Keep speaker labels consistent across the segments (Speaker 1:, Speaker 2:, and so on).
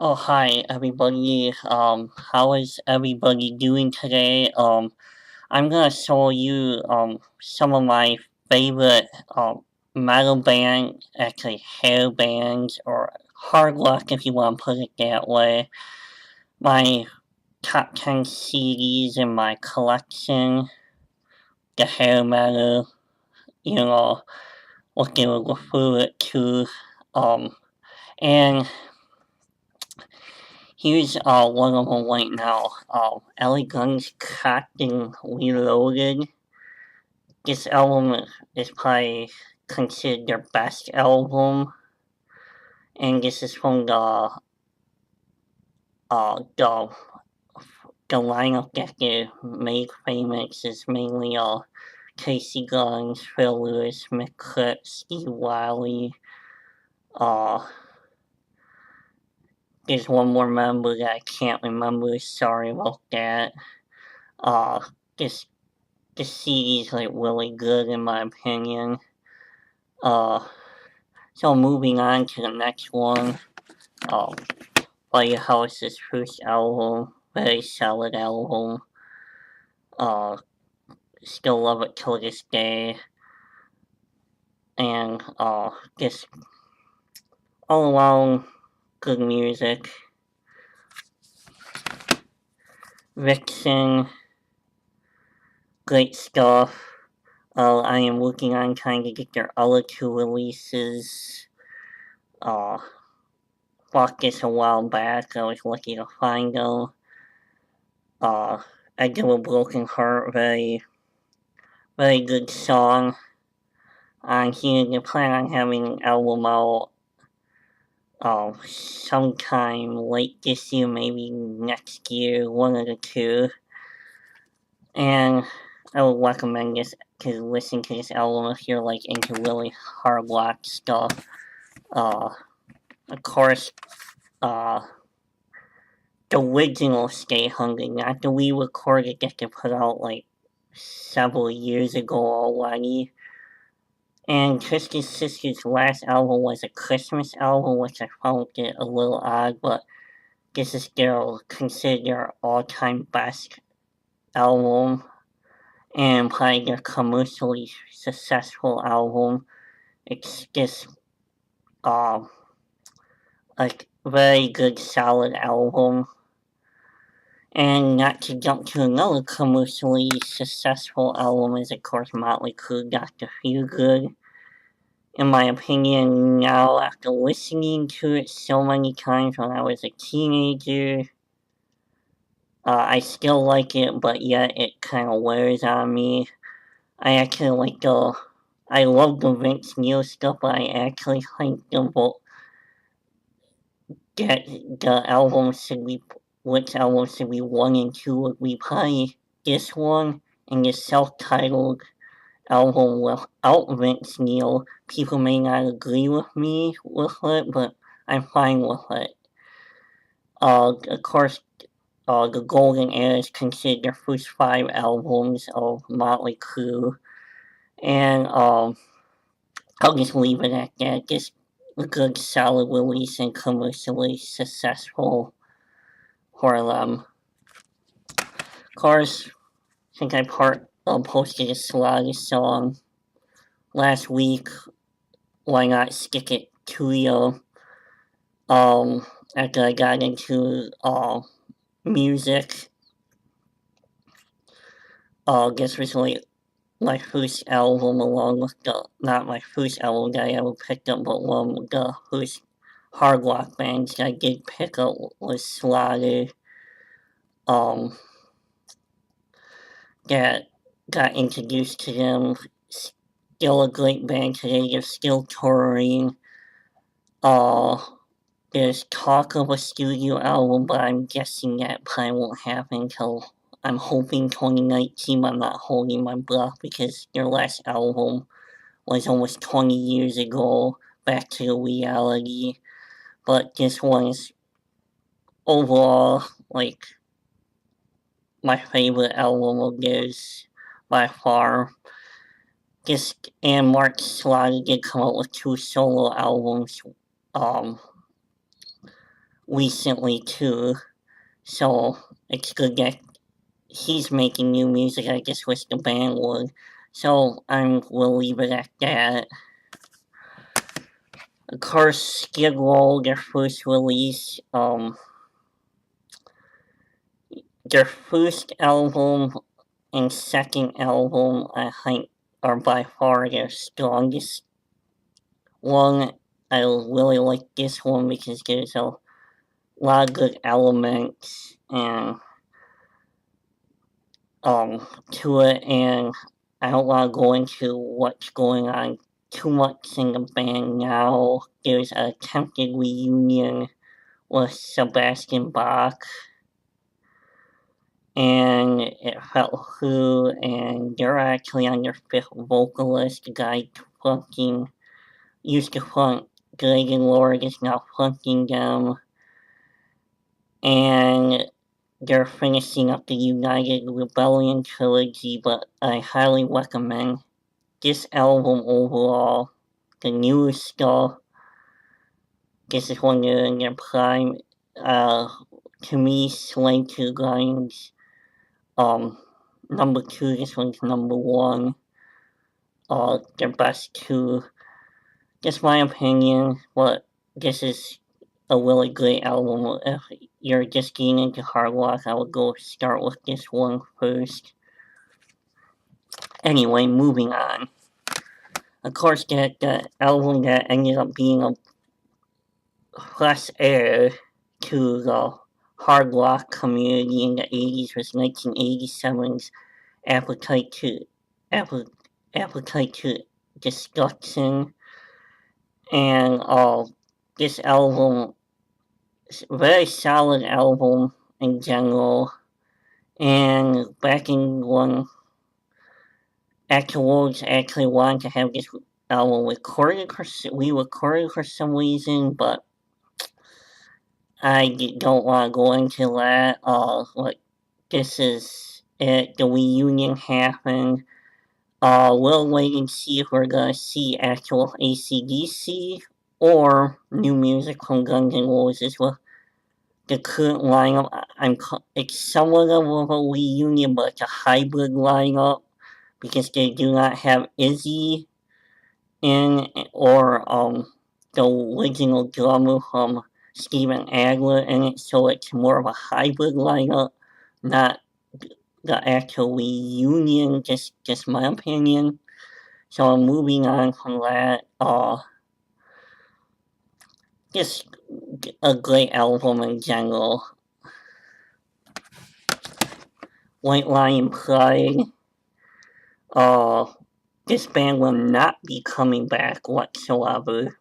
Speaker 1: Oh, hi everybody. How is everybody doing today? I'm gonna show you some of my favorite metal bands, actually hair bands or hard rock if you want to put it that way. My top 10 CDs in my collection, the hair metal, you know, what they would refer it to. Um, and Here's one of them right now. LA Guns Cracked and Reloaded. This album is probably considered their best album, and this is from uh the the lineup that they made famous is mainly Casey Guns, Phil Lewis, Mick Clip, Steve Wiley. Uh, there's one more member that I can't remember. Sorry about that. Uh, this the CD is like really good in my opinion. Uh, so moving on to the next one. Uh, Firehouse's first album, very solid album. Uh, Still love it till this day. And just all around good music. Vixen, great stuff. I am working on trying to get their other two releases. Bought this a while back. I was lucky to find them. I Do a Broken Heart, very, very good song. On here, they plan on having an album out sometime late this year, maybe next year, one of the two. And I would recommend this to listen to this album if you're like into really hard rock stuff. Of course, uh, the original Stay Hungry, not the re-recorded that they put out like several years ago already. And Twisted Sister's last album was a Christmas album, which I found it a little odd, but this is considered their all-time best album and probably their commercially successful album. It's just uh, a very good, solid album. And not to jump to another commercially successful album is, of course, Motley Crue, Dr. Feelgood. In my opinion, now after listening to it so many times when I was a teenager, I still like it, but yet it kind of wears on me. I actually I love the Vince Neil stuff, but I actually think that the album should be, which album should be 1 and 2 would be probably this one and the self-titled album without Vince Neil. People may not agree with me with it, but I'm fine with it. Of course, the Golden Era is considered the first 5 albums of Motley Crue, and I'll just leave it at that. Just a good, solid release and commercially successful for them. Of course, since I posted a Slaughter song last week, why not stick it to you? After I got into music, this was like my first album, along with not my first album that I ever picked up, but one of the first hard rock bands I did pick up was Slaughter. Um, that got introduced to them. Still a great band today. They're still touring. There's talk of a studio album, but I'm guessing that probably won't happen until I'm hoping 2019. I'm not holding my breath because their last album was almost 20 years ago, Back to the Reality. But this one is overall like my favorite album of theirs by far. This and Mark Slaughter did come out with 2 solo albums. Um, recently too, so it's good that he's making new music. I just wish the band would. So we'll leave it at that. Of course, Skid Row, their first release, their first album and second album, I think, are by far their strongest one. I really like this one because there's a lot of good elements and to it, and I don't want to go into what's going on too much in the band now. There's an attempted reunion with Sebastian Bach and It Felt Who, and they're actually on their fifth vocalist. The guy used to front Greg and Lord is now fronting them, and they're finishing up the United Rebellion trilogy, but I highly recommend this album overall. The newer stuff, this is when they're in their prime. To me, Slave to the Lines, number 2, this one's number 1. Their best 2. Just my opinion, but this is a really great album. If you're just getting into hard rock, I would go start with this one first. Anyway, moving on. Of course, the album that ended up being a fresh air to the hard rock community in the 80s was 1987's Appetite to Destruction. And this album is a very solid album in general. And back in when Afterwards actually wanted to have this album recorded for some reason, but I don't want to go into that. This is it. The reunion happened. We'll wait and see if we're gonna see actual AC/DC or new music from Guns N' Roses with the current lineup. It's somewhat of a reunion, but it's a hybrid lineup because they do not have Izzy in or the original drummer from Steven Adler in it, so it's more of a hybrid lineup, not the actual reunion, just my opinion. So I'm moving on from that. Just a great album in general. White Lion Pride. This band will not be coming back whatsoever.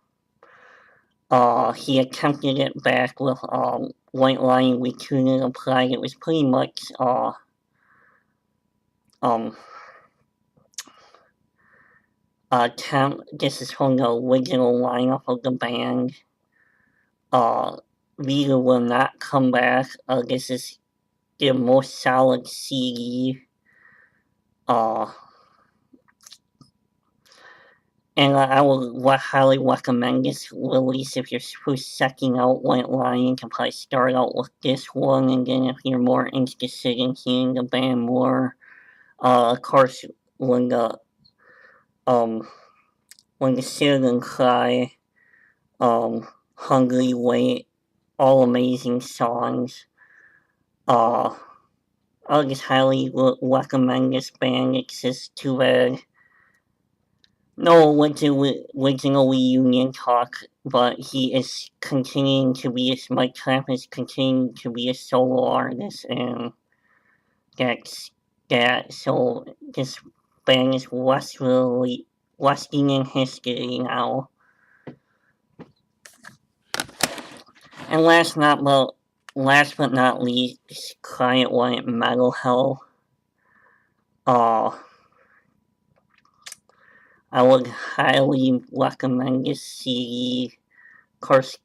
Speaker 1: He attempted it back with White Lion Returning to Pride. It was pretty much this is from the original lineup of the band. Rita will not come back. This is their most solid CD. And I will highly recommend this release if you're first checking out White Lion. You can probably start out with this one, and then if you're more interested in hearing the band more, of course, when the Sit and Cry, Hungry Wait, all amazing songs. I'll just highly recommend this band. It's just too bad no original reunion talk, but he is continuing to be, Mike Tramp is continuing to be a solo artist, and that's that. So this band is resting in history now. And last but not least, Quiet White Metal Hell. I would highly recommend this CD. Of course,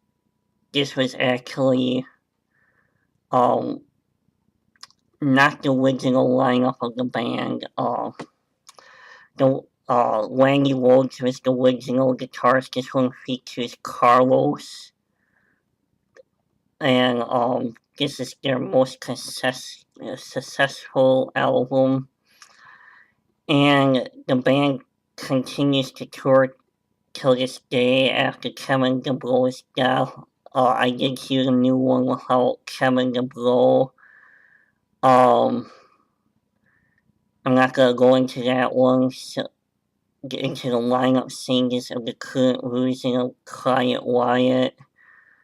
Speaker 1: this was actually not the original lineup of the band. Randy Rhoads was the original guitarist. This one features Carlos. and this is their most successful album, and the band continues to tour till this day after Kevin DeBro's death. I did hear the new one without Kevin DeBro. I'm not gonna go into that one, so get into the lineup changes of the current version of Quiet Riot.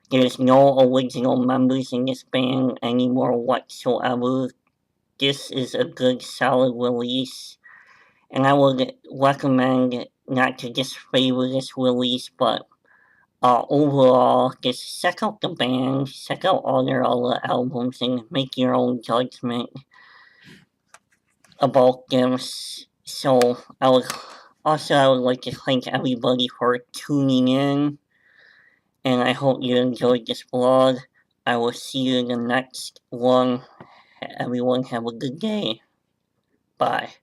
Speaker 1: There's no original members in this band anymore whatsoever. This is a good, solid release, and I would recommend not to just favor this release, but overall, just check out the band, check out all their other albums, and make your own judgment about them. So I would like to thank everybody for tuning in, and I hope you enjoyed this vlog. I will see you in the next one. Everyone have a good day. Bye.